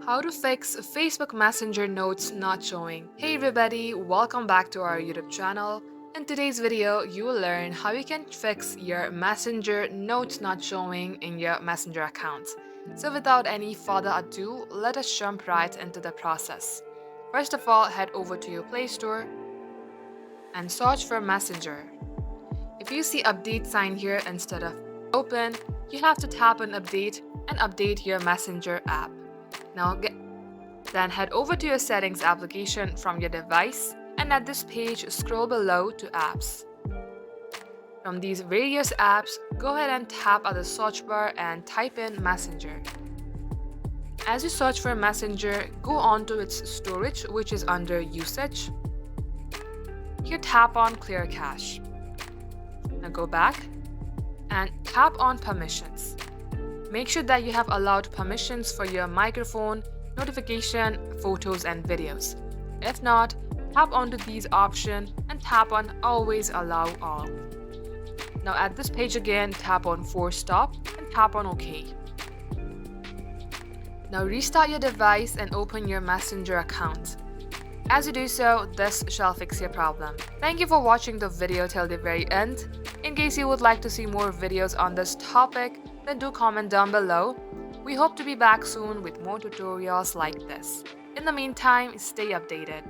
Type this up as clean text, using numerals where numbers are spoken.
How to fix Facebook Messenger notes not showing. Hey everybody, welcome back to our YouTube channel. In today's video, you will learn how you can fix your Messenger notes not showing in your Messenger account. So without any further ado, let us jump right into the process. First of all, head over to your Play Store and search for Messenger. If you see update sign here instead of open, you have to tap on update and update your Messenger app. Then head over to your settings application from your device, and at this page scroll below to apps. From these various apps, go ahead and tap at the search bar and type in Messenger. As you search for Messenger, go on to its storage, which is under usage. Here tap on clear cache. Now go back and tap on permissions. Make sure that you have allowed permissions for your microphone, notification, photos, and videos. If not, tap onto these options and tap on Always Allow All. Now at this page again, tap on Force Stop and tap on OK. Now restart your device and open your Messenger account. As you do so, this shall fix your problem. Thank you for watching the video till the very end. In case you would like to see more videos on this topic, then do comment down below. We hope to be back soon with more tutorials like this. In the meantime, stay updated.